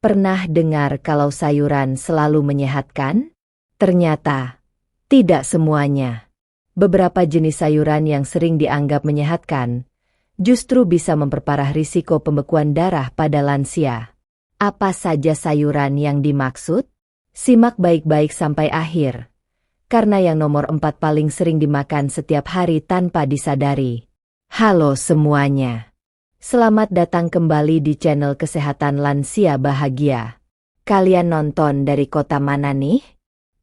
Pernah dengar kalau sayuran selalu menyehatkan? Ternyata, tidak semuanya. Beberapa jenis sayuran yang sering dianggap menyehatkan, justru bisa memperparah risiko pembekuan darah pada lansia. Apa saja sayuran yang dimaksud? Simak baik-baik sampai akhir. Karena yang nomor 4 paling sering dimakan setiap hari tanpa disadari. Halo semuanya. Selamat datang kembali di channel Kesehatan Lansia Bahagia. Kalian nonton dari kota mana nih?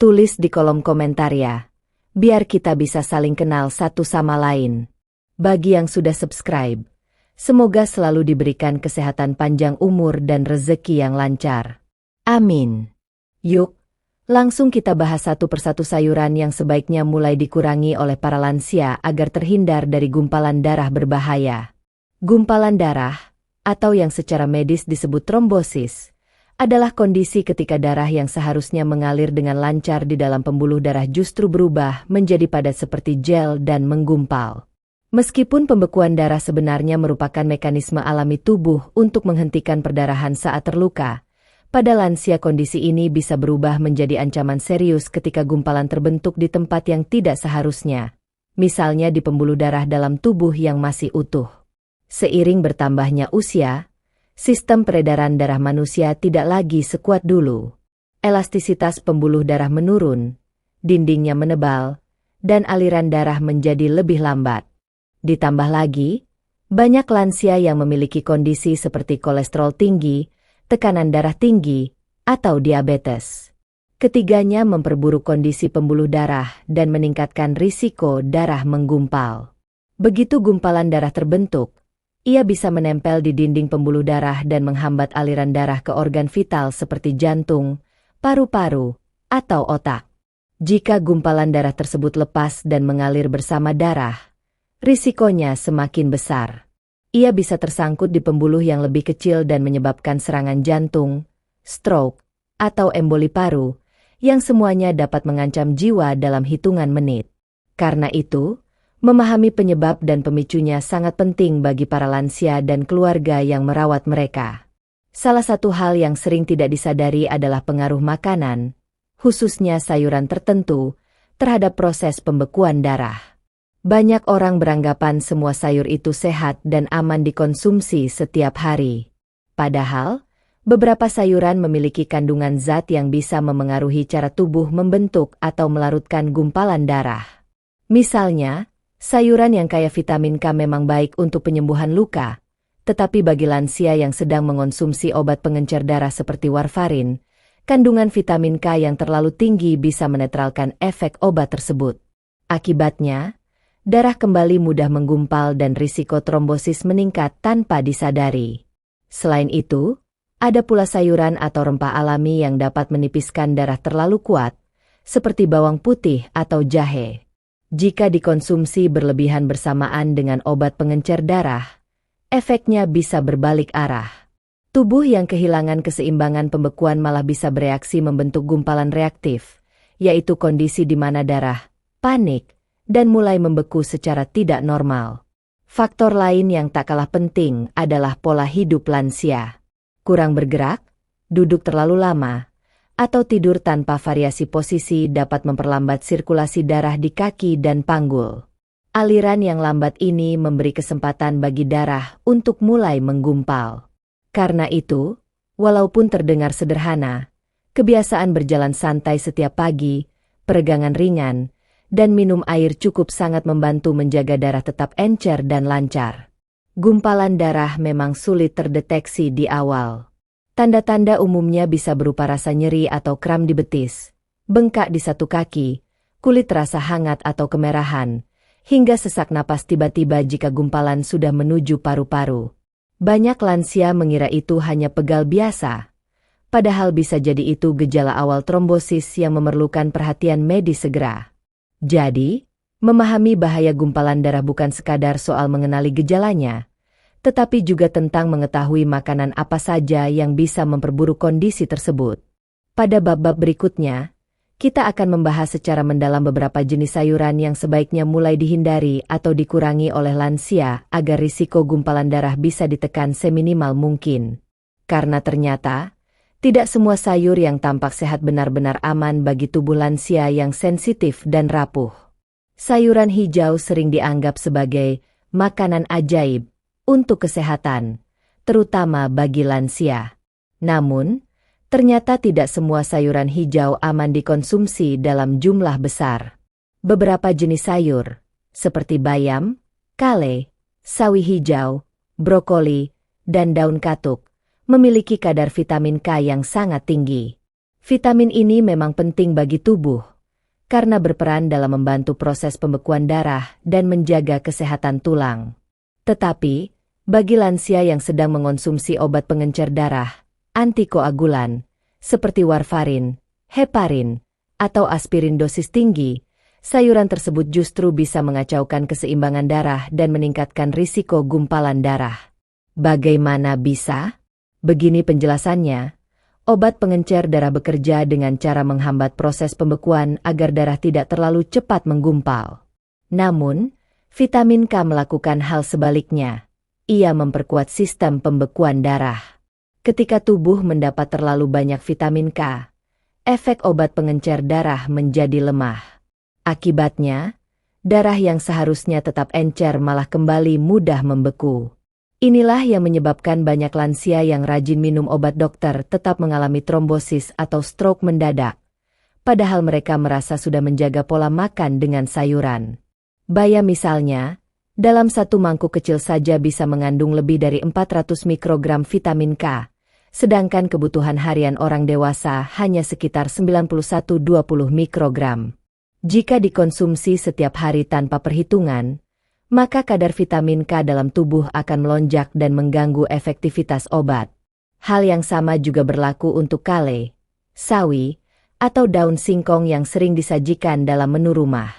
Tulis di kolom komentar ya, biar kita bisa saling kenal satu sama lain. Bagi yang sudah subscribe, semoga selalu diberikan kesehatan panjang umur dan rezeki yang lancar. Amin. Yuk, langsung kita bahas satu persatu sayuran yang sebaiknya mulai dikurangi oleh para lansia agar terhindar dari gumpalan darah berbahaya. Gumpalan darah, atau yang secara medis disebut trombosis, adalah kondisi ketika darah yang seharusnya mengalir dengan lancar di dalam pembuluh darah justru berubah menjadi padat seperti gel dan menggumpal. Meskipun pembekuan darah sebenarnya merupakan mekanisme alami tubuh untuk menghentikan perdarahan saat terluka, pada lansia kondisi ini bisa berubah menjadi ancaman serius ketika gumpalan terbentuk di tempat yang tidak seharusnya, misalnya di pembuluh darah dalam tubuh yang masih utuh. Seiring bertambahnya usia, sistem peredaran darah manusia tidak lagi sekuat dulu. Elastisitas pembuluh darah menurun, dindingnya menebal, dan aliran darah menjadi lebih lambat. Ditambah lagi, banyak lansia yang memiliki kondisi seperti kolesterol tinggi, tekanan darah tinggi, atau diabetes. Ketiganya memperburuk kondisi pembuluh darah dan meningkatkan risiko darah menggumpal. Begitu gumpalan darah terbentuk, ia bisa menempel di dinding pembuluh darah dan menghambat aliran darah ke organ vital seperti jantung, paru-paru, atau otak. Jika gumpalan darah tersebut lepas dan mengalir bersama darah, risikonya semakin besar. Ia bisa tersangkut di pembuluh yang lebih kecil dan menyebabkan serangan jantung, stroke, atau emboli paru, yang semuanya dapat mengancam jiwa dalam hitungan menit. Karena itu, memahami penyebab dan pemicunya sangat penting bagi para lansia dan keluarga yang merawat mereka. Salah satu hal yang sering tidak disadari adalah pengaruh makanan, khususnya sayuran tertentu, terhadap proses pembekuan darah. Banyak orang beranggapan semua sayur itu sehat dan aman dikonsumsi setiap hari. Padahal, beberapa sayuran memiliki kandungan zat yang bisa memengaruhi cara tubuh membentuk atau melarutkan gumpalan darah. Misalnya, sayuran yang kaya vitamin K memang baik untuk penyembuhan luka, tetapi bagi lansia yang sedang mengonsumsi obat pengencer darah seperti warfarin, kandungan vitamin K yang terlalu tinggi bisa menetralkan efek obat tersebut. Akibatnya, darah kembali mudah menggumpal dan risiko trombosis meningkat tanpa disadari. Selain itu, ada pula sayuran atau rempah alami yang dapat menipiskan darah terlalu kuat, seperti bawang putih atau jahe. Jika dikonsumsi berlebihan bersamaan dengan obat pengencer darah, efeknya bisa berbalik arah. Tubuh yang kehilangan keseimbangan pembekuan malah bisa bereaksi membentuk gumpalan reaktif, yaitu kondisi di mana darah panik dan mulai membeku secara tidak normal. Faktor lain yang tak kalah penting adalah pola hidup lansia. Kurang bergerak, duduk terlalu lama, atau tidur tanpa variasi posisi dapat memperlambat sirkulasi darah di kaki dan panggul. Aliran yang lambat ini memberi kesempatan bagi darah untuk mulai menggumpal. Karena itu, walaupun terdengar sederhana, kebiasaan berjalan santai setiap pagi, peregangan ringan, dan minum air cukup sangat membantu menjaga darah tetap encer dan lancar. Gumpalan darah memang sulit terdeteksi di awal. Tanda-tanda umumnya bisa berupa rasa nyeri atau kram di betis, bengkak di satu kaki, kulit terasa hangat atau kemerahan, hingga sesak napas tiba-tiba jika gumpalan sudah menuju paru-paru. Banyak lansia mengira itu hanya pegal biasa, padahal bisa jadi itu gejala awal trombosis yang memerlukan perhatian medis segera. Jadi, memahami bahaya gumpalan darah bukan sekadar soal mengenali gejalanya, tetapi juga tentang mengetahui makanan apa saja yang bisa memperburuk kondisi tersebut. Pada bab-bab berikutnya, kita akan membahas secara mendalam beberapa jenis sayuran yang sebaiknya mulai dihindari atau dikurangi oleh lansia agar risiko gumpalan darah bisa ditekan seminimal mungkin. Karena ternyata, Tidak semua sayur yang tampak sehat benar-benar aman bagi tubuh lansia yang sensitif dan rapuh. Sayuran hijau sering dianggap sebagai makanan ajaib untuk kesehatan, terutama bagi lansia. Namun, ternyata tidak semua sayuran hijau aman dikonsumsi dalam jumlah besar. Beberapa jenis sayur, seperti bayam, kale, sawi hijau, brokoli, dan daun katuk, memiliki kadar vitamin K yang sangat tinggi. Vitamin ini memang penting bagi tubuh, karena berperan dalam membantu proses pembekuan darah dan menjaga kesehatan tulang. Tetapi, bagi lansia yang sedang mengonsumsi obat pengencer darah, antikoagulan, seperti warfarin, heparin, atau aspirin dosis tinggi, sayuran tersebut justru bisa mengacaukan keseimbangan darah dan meningkatkan risiko gumpalan darah. Bagaimana bisa? Begini penjelasannya, obat pengencer darah bekerja dengan cara menghambat proses pembekuan agar darah tidak terlalu cepat menggumpal. Namun, vitamin K melakukan hal sebaliknya. Ia memperkuat sistem pembekuan darah. Ketika tubuh mendapat terlalu banyak vitamin K, efek obat pengencer darah menjadi lemah. Akibatnya, darah yang seharusnya tetap encer malah kembali mudah membeku. Inilah yang menyebabkan banyak lansia yang rajin minum obat dokter tetap mengalami trombosis atau stroke mendadak, padahal mereka merasa sudah menjaga pola makan dengan sayuran. Bayam misalnya, dalam satu mangkuk kecil saja bisa mengandung lebih dari 400 mikrogram vitamin K, sedangkan kebutuhan harian orang dewasa hanya sekitar 91-20 mikrogram. Jika dikonsumsi setiap hari tanpa perhitungan, maka kadar vitamin K dalam tubuh akan melonjak dan mengganggu efektivitas obat. Hal yang sama juga berlaku untuk kale, sawi, atau daun singkong yang sering disajikan dalam menu rumah.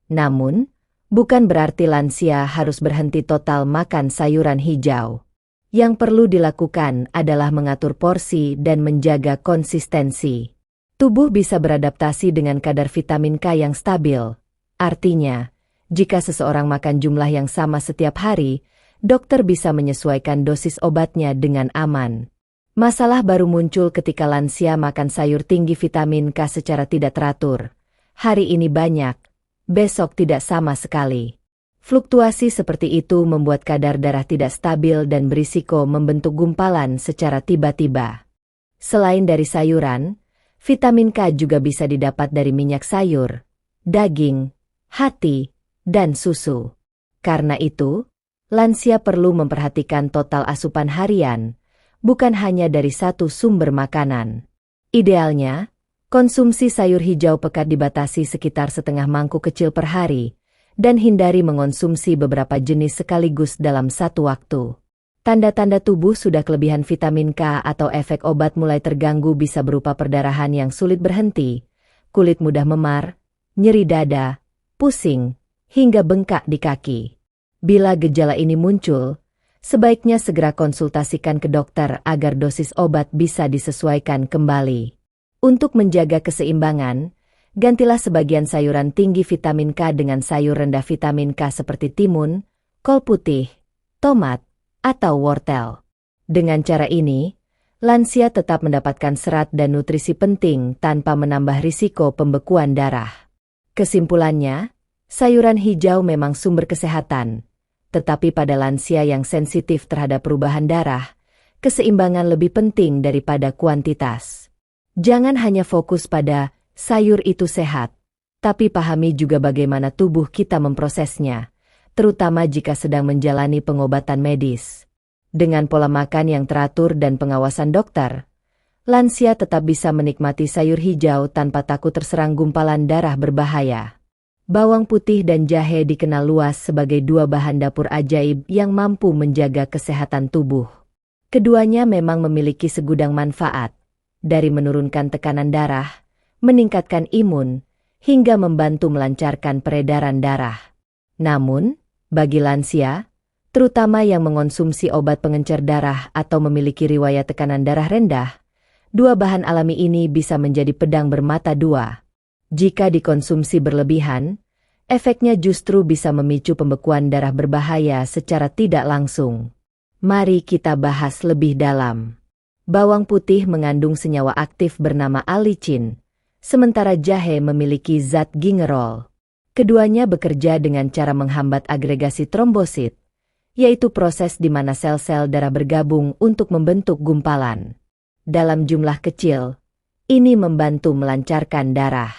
Namun, bukan berarti lansia harus berhenti total makan sayuran hijau. Yang perlu dilakukan adalah mengatur porsi dan menjaga konsistensi. Tubuh bisa beradaptasi dengan kadar vitamin K yang stabil. Artinya, jika seseorang makan jumlah yang sama setiap hari, dokter bisa menyesuaikan dosis obatnya dengan aman. Masalah baru muncul ketika lansia makan sayur tinggi vitamin K secara tidak teratur. Hari ini banyak, besok tidak sama sekali. Fluktuasi seperti itu membuat kadar darah tidak stabil dan berisiko membentuk gumpalan secara tiba-tiba. Selain dari sayuran, vitamin K juga bisa didapat dari minyak sayur, daging, hati, dan susu. Karena itu, lansia perlu memperhatikan total asupan harian, bukan hanya dari satu sumber makanan. Idealnya, konsumsi sayur hijau pekat dibatasi sekitar setengah mangkuk kecil per hari, dan hindari mengonsumsi beberapa jenis sekaligus dalam satu waktu. Tanda-tanda tubuh sudah kelebihan vitamin K atau efek obat mulai terganggu bisa berupa perdarahan yang sulit berhenti, kulit mudah memar, nyeri dada, pusing, hingga bengkak di kaki. Bila gejala ini muncul, sebaiknya segera konsultasikan ke dokter agar dosis obat bisa disesuaikan kembali. Untuk menjaga keseimbangan, gantilah sebagian sayuran tinggi vitamin K dengan sayur rendah vitamin K seperti timun, kol putih, tomat, atau wortel. Dengan cara ini, lansia tetap mendapatkan serat dan nutrisi penting tanpa menambah risiko pembekuan darah. Kesimpulannya, sayuran hijau memang sumber kesehatan, tetapi pada lansia yang sensitif terhadap perubahan darah, keseimbangan lebih penting daripada kuantitas. Jangan hanya fokus pada sayur itu sehat, tapi pahami juga bagaimana tubuh kita memprosesnya, terutama jika sedang menjalani pengobatan medis. Dengan pola makan yang teratur dan pengawasan dokter, lansia tetap bisa menikmati sayur hijau tanpa takut terserang gumpalan darah berbahaya. Bawang putih dan jahe dikenal luas sebagai dua bahan dapur ajaib yang mampu menjaga kesehatan tubuh. Keduanya memang memiliki segudang manfaat, dari menurunkan tekanan darah, meningkatkan imun, hingga membantu melancarkan peredaran darah. Namun, bagi lansia, terutama yang mengonsumsi obat pengencer darah atau memiliki riwayat tekanan darah rendah, dua bahan alami ini bisa menjadi pedang bermata dua. Jika dikonsumsi berlebihan, efeknya justru bisa memicu pembekuan darah berbahaya secara tidak langsung. Mari kita bahas lebih dalam. Bawang putih mengandung senyawa aktif bernama allicin, sementara jahe memiliki zat gingerol. Keduanya bekerja dengan cara menghambat agregasi trombosit, yaitu proses di mana sel-sel darah bergabung untuk membentuk gumpalan. Dalam jumlah kecil, ini membantu melancarkan darah.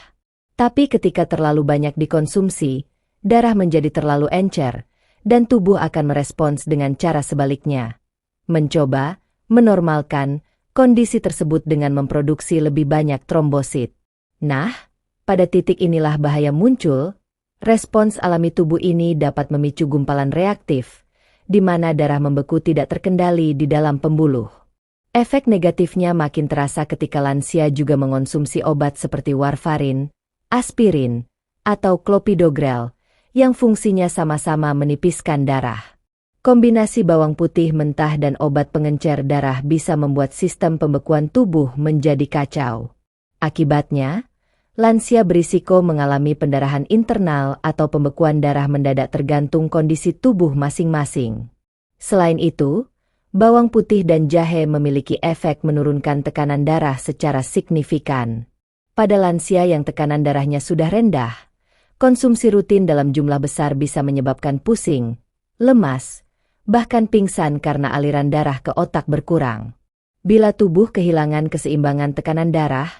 Tapi ketika terlalu banyak dikonsumsi, darah menjadi terlalu encer, dan tubuh akan merespons dengan cara sebaliknya. Mencoba menormalkan kondisi tersebut dengan memproduksi lebih banyak trombosit. Nah, pada titik inilah bahaya muncul. Respons alami tubuh ini dapat memicu gumpalan reaktif, di mana darah membeku tidak terkendali di dalam pembuluh. Efek negatifnya makin terasa ketika lansia juga mengonsumsi obat seperti warfarin, aspirin, atau clopidogrel, yang fungsinya sama-sama menipiskan darah. Kombinasi bawang putih mentah dan obat pengencer darah bisa membuat sistem pembekuan tubuh menjadi kacau. Akibatnya, lansia berisiko mengalami pendarahan internal atau pembekuan darah mendadak tergantung kondisi tubuh masing-masing. Selain itu, bawang putih dan jahe memiliki efek menurunkan tekanan darah secara signifikan. Pada lansia yang tekanan darahnya sudah rendah, konsumsi rutin dalam jumlah besar bisa menyebabkan pusing, lemas, bahkan pingsan karena aliran darah ke otak berkurang. Bila tubuh kehilangan keseimbangan tekanan darah,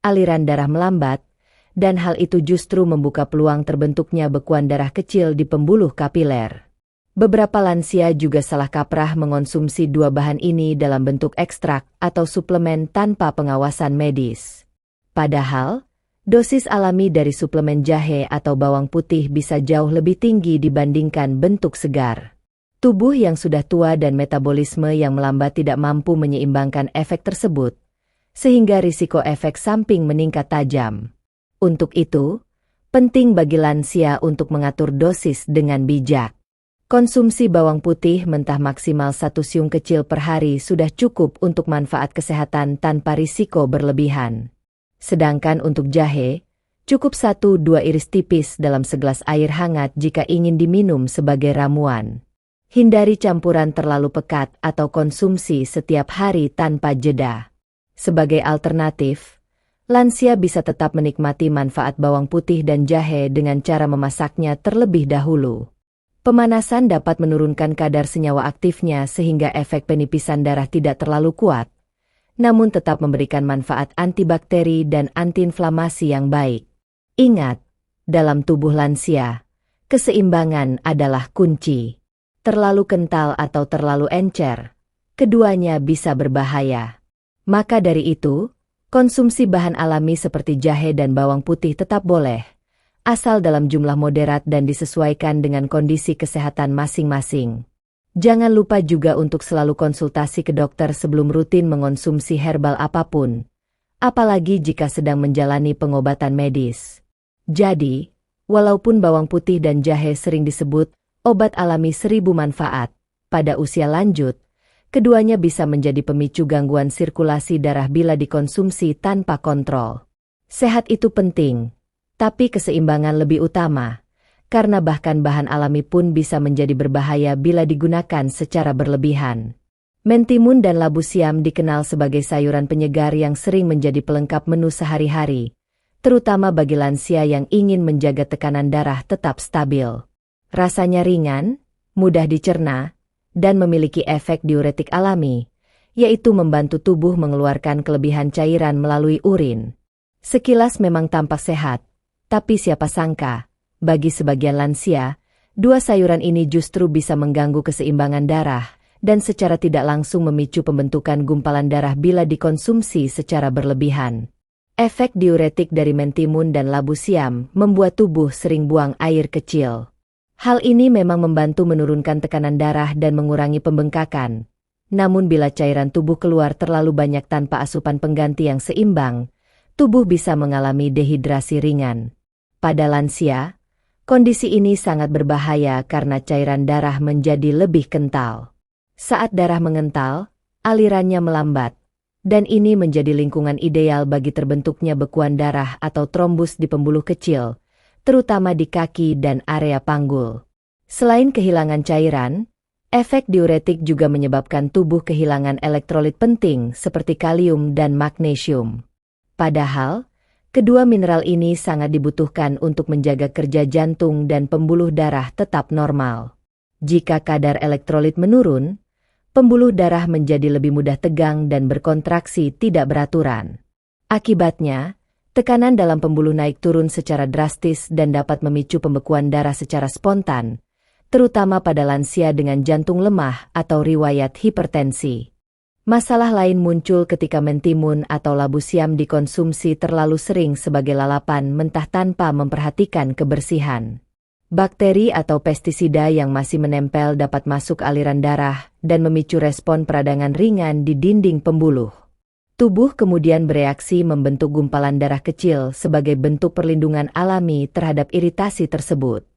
aliran darah melambat, dan hal itu justru membuka peluang terbentuknya bekuan darah kecil di pembuluh kapiler. Beberapa lansia juga salah kaprah mengonsumsi dua bahan ini dalam bentuk ekstrak atau suplemen tanpa pengawasan medis. Padahal, dosis alami dari suplemen jahe atau bawang putih bisa jauh lebih tinggi dibandingkan bentuk segar. Tubuh yang sudah tua dan metabolisme yang melambat tidak mampu menyeimbangkan efek tersebut, sehingga risiko efek samping meningkat tajam. Untuk itu, penting bagi lansia untuk mengatur dosis dengan bijak. Konsumsi bawang putih mentah maksimal 1 siung kecil per hari sudah cukup untuk manfaat kesehatan tanpa risiko berlebihan. Sedangkan untuk jahe, cukup 1-2 iris tipis dalam segelas air hangat jika ingin diminum sebagai ramuan. Hindari campuran terlalu pekat atau konsumsi setiap hari tanpa jeda. Sebagai alternatif, lansia bisa tetap menikmati manfaat bawang putih dan jahe dengan cara memasaknya terlebih dahulu. Pemanasan dapat menurunkan kadar senyawa aktifnya sehingga efek penipisan darah tidak terlalu kuat, namun tetap memberikan manfaat antibakteri dan antiinflamasi yang baik. Ingat, dalam tubuh lansia, keseimbangan adalah kunci. Terlalu kental atau terlalu encer, keduanya bisa berbahaya. Maka dari itu, konsumsi bahan alami seperti jahe dan bawang putih tetap boleh, asal dalam jumlah moderat dan disesuaikan dengan kondisi kesehatan masing-masing. Jangan lupa juga untuk selalu konsultasi ke dokter sebelum rutin mengonsumsi herbal apapun, apalagi jika sedang menjalani pengobatan medis. Jadi, walaupun bawang putih dan jahe sering disebut obat alami 1000 manfaat, pada usia lanjut, keduanya bisa menjadi pemicu gangguan sirkulasi darah bila dikonsumsi tanpa kontrol. Sehat itu penting, tapi keseimbangan lebih utama, karena bahkan bahan alami pun bisa menjadi berbahaya bila digunakan secara berlebihan. Mentimun dan labu siam dikenal sebagai sayuran penyegar yang sering menjadi pelengkap menu sehari-hari, terutama bagi lansia yang ingin menjaga tekanan darah tetap stabil. Rasanya ringan, mudah dicerna, dan memiliki efek diuretik alami, yaitu membantu tubuh mengeluarkan kelebihan cairan melalui urin. Sekilas memang tampak sehat, tapi siapa sangka, bagi sebagian lansia, dua sayuran ini justru bisa mengganggu keseimbangan darah, dan secara tidak langsung memicu pembentukan gumpalan darah bila dikonsumsi secara berlebihan. Efek diuretik dari mentimun dan labu siam membuat tubuh sering buang air kecil. Hal ini memang membantu menurunkan tekanan darah dan mengurangi pembengkakan. Namun bila cairan tubuh keluar terlalu banyak tanpa asupan pengganti yang seimbang, tubuh bisa mengalami dehidrasi ringan. Pada lansia, kondisi ini sangat berbahaya karena cairan darah menjadi lebih kental. Saat darah mengental, alirannya melambat, dan ini menjadi lingkungan ideal bagi terbentuknya bekuan darah atau trombus di pembuluh kecil, terutama di kaki dan area panggul. Selain kehilangan cairan, Efek diuretik juga menyebabkan tubuh kehilangan elektrolit penting seperti kalium dan magnesium. Padahal, kedua mineral ini sangat dibutuhkan untuk menjaga kerja jantung dan pembuluh darah tetap normal. Jika kadar elektrolit menurun, pembuluh darah menjadi lebih mudah tegang dan berkontraksi tidak beraturan. Akibatnya, tekanan dalam pembuluh naik turun secara drastis dan dapat memicu pembekuan darah secara spontan, terutama pada lansia dengan jantung lemah atau riwayat hipertensi. Masalah lain muncul ketika mentimun atau labu siam dikonsumsi terlalu sering sebagai lalapan mentah tanpa memperhatikan kebersihan. Bakteri atau pestisida yang masih menempel dapat masuk aliran darah dan memicu respon peradangan ringan di dinding pembuluh. Tubuh kemudian bereaksi membentuk gumpalan darah kecil sebagai bentuk perlindungan alami terhadap iritasi tersebut.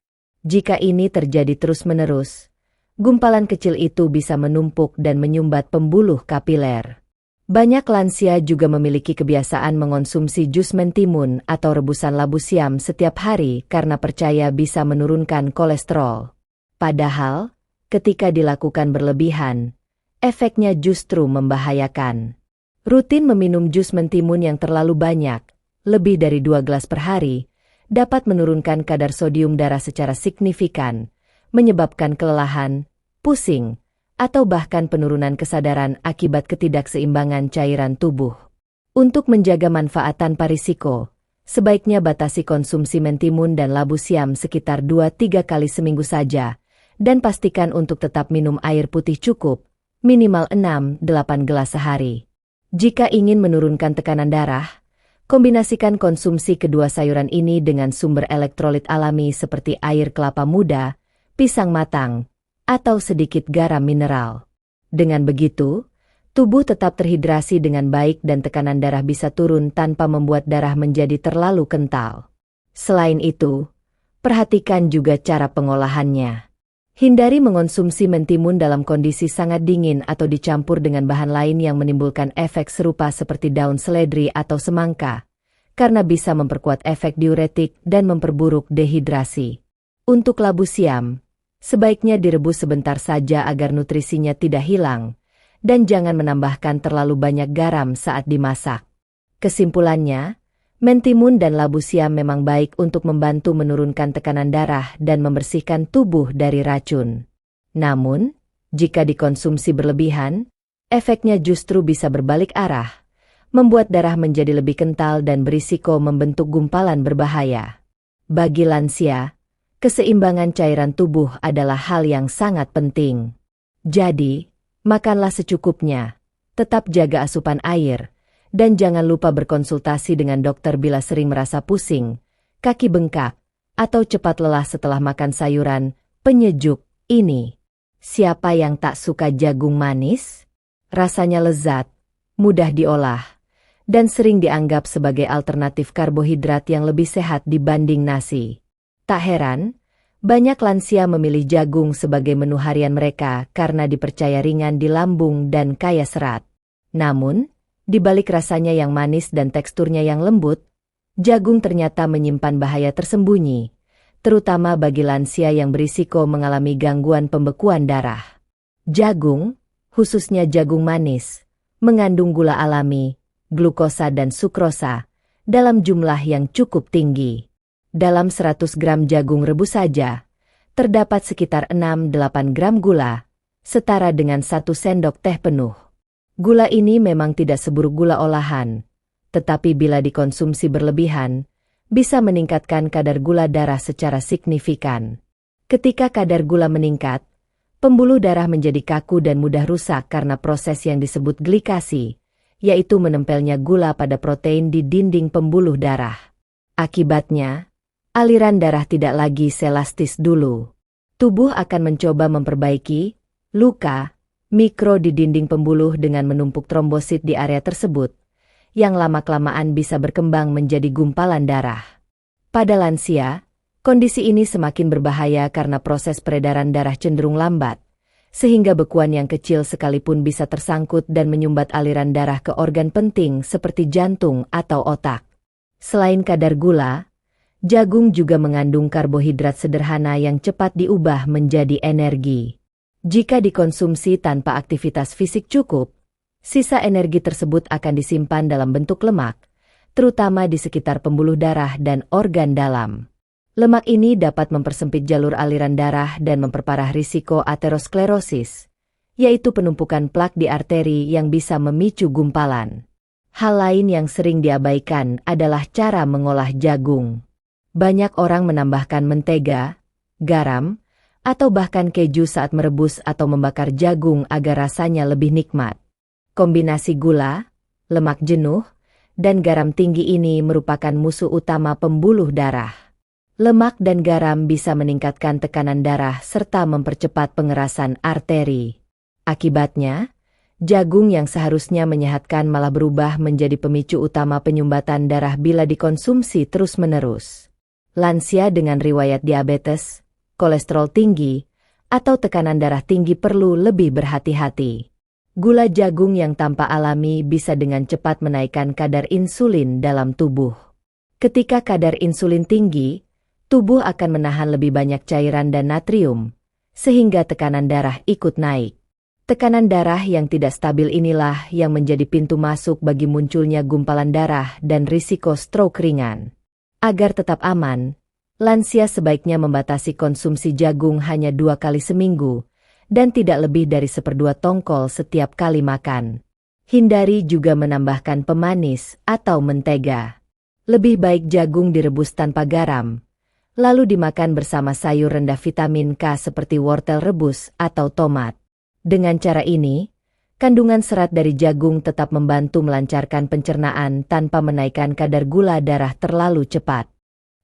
Jika ini terjadi terus-menerus, gumpalan kecil itu bisa menumpuk dan menyumbat pembuluh kapiler. Banyak lansia juga memiliki kebiasaan mengonsumsi jus mentimun atau rebusan labu siam setiap hari karena percaya bisa menurunkan kolesterol. Padahal, ketika dilakukan berlebihan, efeknya justru membahayakan. Rutin meminum jus mentimun yang terlalu banyak, lebih dari 2 gelas per hari, dapat menurunkan kadar sodium darah secara signifikan, menyebabkan kelelahan, pusing, atau bahkan penurunan kesadaran akibat ketidakseimbangan cairan tubuh. Untuk menjaga manfaat tanpa risiko, sebaiknya batasi konsumsi mentimun dan labu siam sekitar 2-3 kali seminggu saja, dan pastikan untuk tetap minum air putih cukup, minimal 6-8 gelas sehari. Jika ingin menurunkan tekanan darah, kombinasikan konsumsi kedua sayuran ini dengan sumber elektrolit alami seperti air kelapa muda, pisang matang, atau sedikit garam mineral. Dengan begitu, tubuh tetap terhidrasi dengan baik dan tekanan darah bisa turun tanpa membuat darah menjadi terlalu kental. Selain itu, perhatikan juga cara pengolahannya. Hindari mengonsumsi mentimun dalam kondisi sangat dingin atau dicampur dengan bahan lain yang menimbulkan efek serupa seperti daun seledri atau semangka, karena bisa memperkuat efek diuretik dan memperburuk dehidrasi. Untuk labu siam, sebaiknya direbus sebentar saja agar nutrisinya tidak hilang, dan jangan menambahkan terlalu banyak garam saat dimasak. Kesimpulannya, mentimun dan labu siam memang baik untuk membantu menurunkan tekanan darah dan membersihkan tubuh dari racun. Namun, jika dikonsumsi berlebihan, efeknya justru bisa berbalik arah, membuat darah menjadi lebih kental dan berisiko membentuk gumpalan berbahaya. Bagi lansia, keseimbangan cairan tubuh adalah hal yang sangat penting. Jadi, makanlah secukupnya, tetap jaga asupan air, dan jangan lupa berkonsultasi dengan dokter bila sering merasa pusing, kaki bengkak, atau cepat lelah setelah makan sayuran penyejuk ini. Siapa yang tak suka jagung manis? Rasanya lezat, mudah diolah, dan sering dianggap sebagai alternatif karbohidrat yang lebih sehat dibanding nasi. Tak heran, banyak lansia memilih jagung sebagai menu harian mereka karena dipercaya ringan di lambung dan kaya serat. Namun, di balik rasanya yang manis dan teksturnya yang lembut, jagung ternyata menyimpan bahaya tersembunyi, terutama bagi lansia yang berisiko mengalami gangguan pembekuan darah. Jagung, khususnya jagung manis, mengandung gula alami, glukosa dan sukrosa, dalam jumlah yang cukup tinggi. Dalam 100 gram jagung rebus saja, terdapat sekitar 6-8 gram gula, setara dengan 1 sendok teh penuh. Gula ini memang tidak seburuk gula olahan, tetapi bila dikonsumsi berlebihan, bisa meningkatkan kadar gula darah secara signifikan. Ketika kadar gula meningkat, pembuluh darah menjadi kaku dan mudah rusak karena proses yang disebut glikasi, yaitu menempelnya gula pada protein di dinding pembuluh darah. Akibatnya, aliran darah tidak lagi selastis dulu. Tubuh akan mencoba memperbaiki luka mikro di dinding pembuluh dengan menumpuk trombosit di area tersebut, yang lama-kelamaan bisa berkembang menjadi gumpalan darah. Pada lansia, kondisi ini semakin berbahaya karena proses peredaran darah cenderung lambat, sehingga bekuan yang kecil sekalipun bisa tersangkut dan menyumbat aliran darah ke organ penting seperti jantung atau otak. Selain kadar gula, jagung juga mengandung karbohidrat sederhana yang cepat diubah menjadi energi. Jika dikonsumsi tanpa aktivitas fisik cukup, sisa energi tersebut akan disimpan dalam bentuk lemak, terutama di sekitar pembuluh darah dan organ dalam. Lemak ini dapat mempersempit jalur aliran darah dan memperparah risiko aterosklerosis, yaitu penumpukan plak di arteri yang bisa memicu gumpalan. Hal lain yang sering diabaikan adalah cara mengolah jagung. Banyak orang menambahkan mentega, garam, atau bahkan keju saat merebus atau membakar jagung agar rasanya lebih nikmat. Kombinasi gula, lemak jenuh, dan garam tinggi ini merupakan musuh utama pembuluh darah. Lemak dan garam bisa meningkatkan tekanan darah serta mempercepat pengerasan arteri. Akibatnya, jagung yang seharusnya menyehatkan malah berubah menjadi pemicu utama penyumbatan darah bila dikonsumsi terus-menerus. Lansia dengan riwayat diabetes, kolesterol tinggi, atau tekanan darah tinggi perlu lebih berhati-hati. Gula jagung yang tanpa alami bisa dengan cepat menaikkan kadar insulin dalam tubuh. Ketika kadar insulin tinggi, tubuh akan menahan lebih banyak cairan dan natrium, sehingga tekanan darah ikut naik. Tekanan darah yang tidak stabil inilah yang menjadi pintu masuk bagi munculnya gumpalan darah dan risiko stroke ringan. Agar tetap aman, lansia sebaiknya membatasi konsumsi jagung hanya 2 kali seminggu, dan tidak lebih dari 1/2 tongkol setiap kali makan. Hindari juga menambahkan pemanis atau mentega. Lebih baik jagung direbus tanpa garam, lalu dimakan bersama sayur rendah vitamin K seperti wortel rebus atau tomat. Dengan cara ini, kandungan serat dari jagung tetap membantu melancarkan pencernaan tanpa menaikkan kadar gula darah terlalu cepat.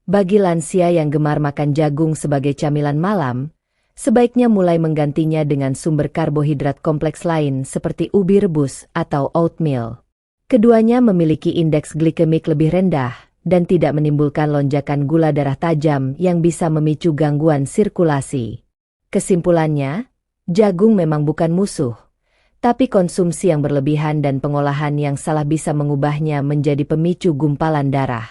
Bagi lansia yang gemar makan jagung sebagai camilan malam, sebaiknya mulai menggantinya dengan sumber karbohidrat kompleks lain seperti ubi rebus atau oatmeal. Keduanya memiliki indeks glikemik lebih rendah dan tidak menimbulkan lonjakan gula darah tajam yang bisa memicu gangguan sirkulasi. Kesimpulannya, jagung memang bukan musuh, tapi konsumsi yang berlebihan dan pengolahan yang salah bisa mengubahnya menjadi pemicu gumpalan darah.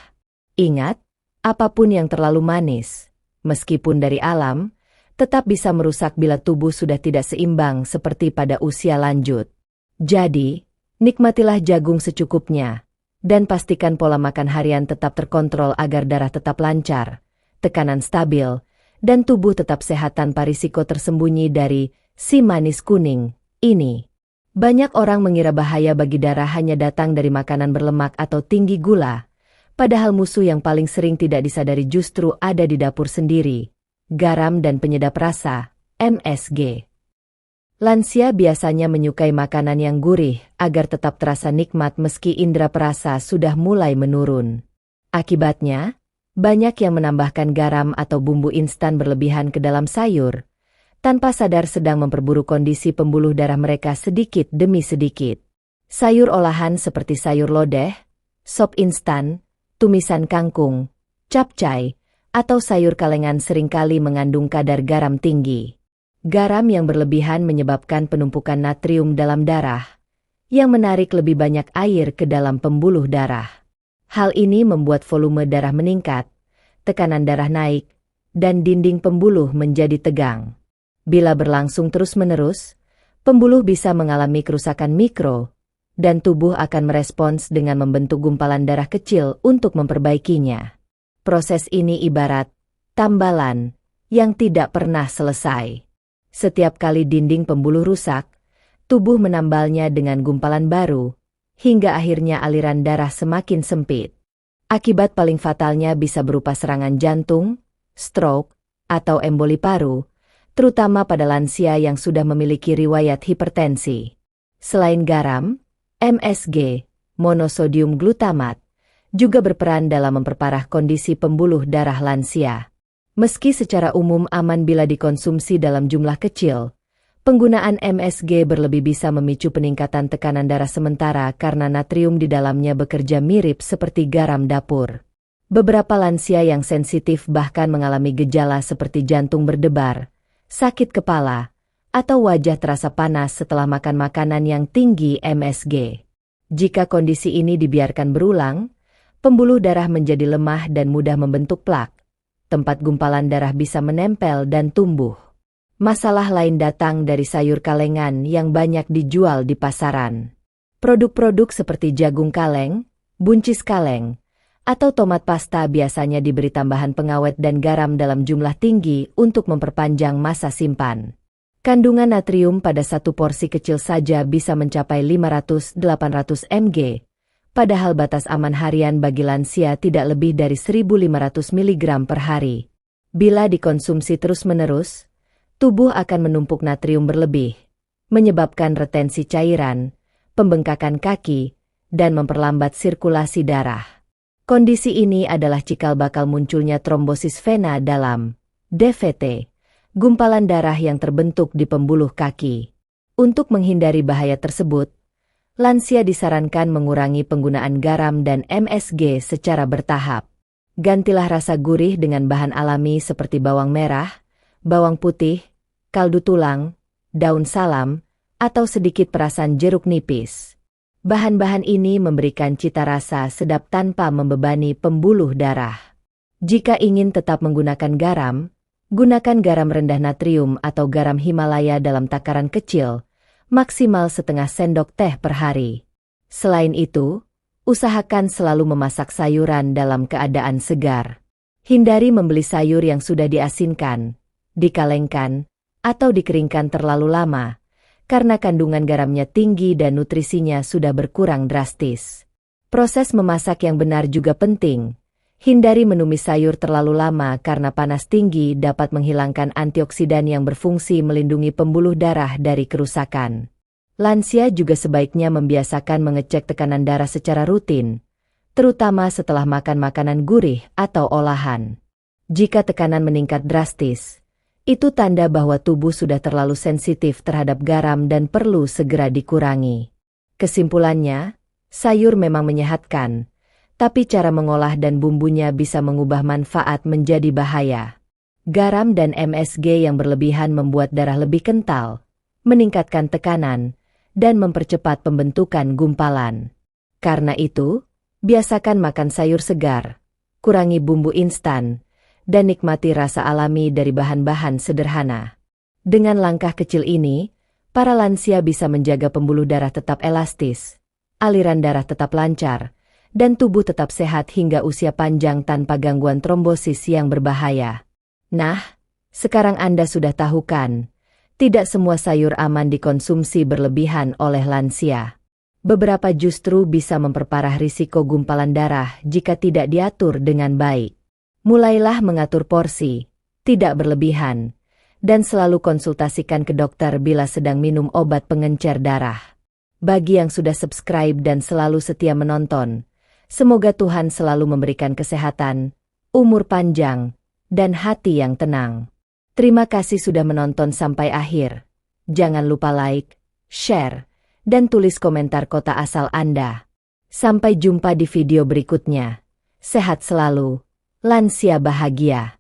Ingat, apapun yang terlalu manis, meskipun dari alam, tetap bisa merusak bila tubuh sudah tidak seimbang seperti pada usia lanjut. Jadi, nikmatilah jagung secukupnya, dan pastikan pola makan harian tetap terkontrol agar darah tetap lancar, tekanan stabil, dan tubuh tetap sehat tanpa risiko tersembunyi dari si manis kuning ini. Banyak orang mengira bahaya bagi darah hanya datang dari makanan berlemak atau tinggi gula, padahal musuh yang paling sering tidak disadari justru ada di dapur sendiri, garam dan penyedap rasa, MSG. Lansia biasanya menyukai makanan yang gurih agar tetap terasa nikmat meski indera perasa sudah mulai menurun. Akibatnya, banyak yang menambahkan garam atau bumbu instan berlebihan ke dalam sayur, tanpa sadar sedang memperburuk kondisi pembuluh darah mereka sedikit demi sedikit. Sayur olahan seperti sayur lodeh, sop instan, tumisan kangkung, capcay, atau sayur kalengan seringkali mengandung kadar garam tinggi. Garam yang berlebihan menyebabkan penumpukan natrium dalam darah, yang menarik lebih banyak air ke dalam pembuluh darah. Hal ini membuat volume darah meningkat, tekanan darah naik, dan dinding pembuluh menjadi tegang. Bila berlangsung terus-menerus, pembuluh bisa mengalami kerusakan mikro, dan tubuh akan merespons dengan membentuk gumpalan darah kecil untuk memperbaikinya. Proses ini ibarat tambalan yang tidak pernah selesai. Setiap kali dinding pembuluh rusak, tubuh menambalnya dengan gumpalan baru, hingga akhirnya aliran darah semakin sempit. Akibat paling fatalnya bisa berupa serangan jantung, stroke, atau emboli paru, terutama pada lansia yang sudah memiliki riwayat hipertensi. Selain garam, MSG, monosodium glutamat, juga berperan dalam memperparah kondisi pembuluh darah lansia. Meski secara umum aman bila dikonsumsi dalam jumlah kecil, penggunaan MSG berlebih bisa memicu peningkatan tekanan darah sementara karena natrium di dalamnya bekerja mirip seperti garam dapur. Beberapa lansia yang sensitif bahkan mengalami gejala seperti jantung berdebar, sakit kepala, atau wajah terasa panas setelah makan makanan yang tinggi MSG. Jika kondisi ini dibiarkan berulang, pembuluh darah menjadi lemah dan mudah membentuk plak. Tempat gumpalan darah bisa menempel dan tumbuh. Masalah lain datang dari sayur kalengan yang banyak dijual di pasaran. Produk-produk seperti jagung kaleng, buncis kaleng, atau tomat pasta biasanya diberi tambahan pengawet dan garam dalam jumlah tinggi untuk memperpanjang masa simpan. Kandungan natrium pada satu porsi kecil saja bisa mencapai 500-800 mg, padahal batas aman harian bagi lansia tidak lebih dari 1.500 mg per hari. Bila dikonsumsi terus-menerus, tubuh akan menumpuk natrium berlebih, menyebabkan retensi cairan, pembengkakan kaki, dan memperlambat sirkulasi darah. Kondisi ini adalah cikal bakal munculnya trombosis vena dalam DVT, gumpalan darah yang terbentuk di pembuluh kaki. Untuk menghindari bahaya tersebut, lansia disarankan mengurangi penggunaan garam dan MSG secara bertahap. Gantilah rasa gurih dengan bahan alami seperti bawang merah, bawang putih, kaldu tulang, daun salam, atau sedikit perasan jeruk nipis. Bahan-bahan ini memberikan cita rasa sedap tanpa membebani pembuluh darah. Jika ingin tetap menggunakan garam, gunakan garam rendah natrium atau garam Himalaya dalam takaran kecil, maksimal setengah sendok teh per hari. Selain itu, usahakan selalu memasak sayuran dalam keadaan segar. Hindari membeli sayur yang sudah diasinkan, dikalengkan, atau dikeringkan terlalu lama, karena kandungan garamnya tinggi dan nutrisinya sudah berkurang drastis. Proses memasak yang benar juga penting. Hindari menumis sayur terlalu lama karena panas tinggi dapat menghilangkan antioksidan yang berfungsi melindungi pembuluh darah dari kerusakan. Lansia juga sebaiknya membiasakan mengecek tekanan darah secara rutin, terutama setelah makan makanan gurih atau olahan. Jika tekanan meningkat drastis, itu tanda bahwa tubuh sudah terlalu sensitif terhadap garam dan perlu segera dikurangi. Kesimpulannya, sayur memang menyehatkan, tapi cara mengolah dan bumbunya bisa mengubah manfaat menjadi bahaya. Garam dan MSG yang berlebihan membuat darah lebih kental, meningkatkan tekanan, dan mempercepat pembentukan gumpalan. Karena itu, biasakan makan sayur segar, kurangi bumbu instan, dan nikmati rasa alami dari bahan-bahan sederhana. Dengan langkah kecil ini, para lansia bisa menjaga pembuluh darah tetap elastis, aliran darah tetap lancar, dan tubuh tetap sehat hingga usia panjang tanpa gangguan trombosis yang berbahaya. Nah, sekarang Anda sudah tahu kan, tidak semua sayur aman dikonsumsi berlebihan oleh lansia. Beberapa justru bisa memperparah risiko gumpalan darah jika tidak diatur dengan baik. Mulailah mengatur porsi, tidak berlebihan, dan selalu konsultasikan ke dokter bila sedang minum obat pengencer darah. Bagi yang sudah subscribe dan selalu setia menonton, semoga Tuhan selalu memberikan kesehatan, umur panjang, dan hati yang tenang. Terima kasih sudah menonton sampai akhir. Jangan lupa like, share, dan tulis komentar kota asal Anda. Sampai jumpa di video berikutnya. Sehat selalu. Lansia bahagia.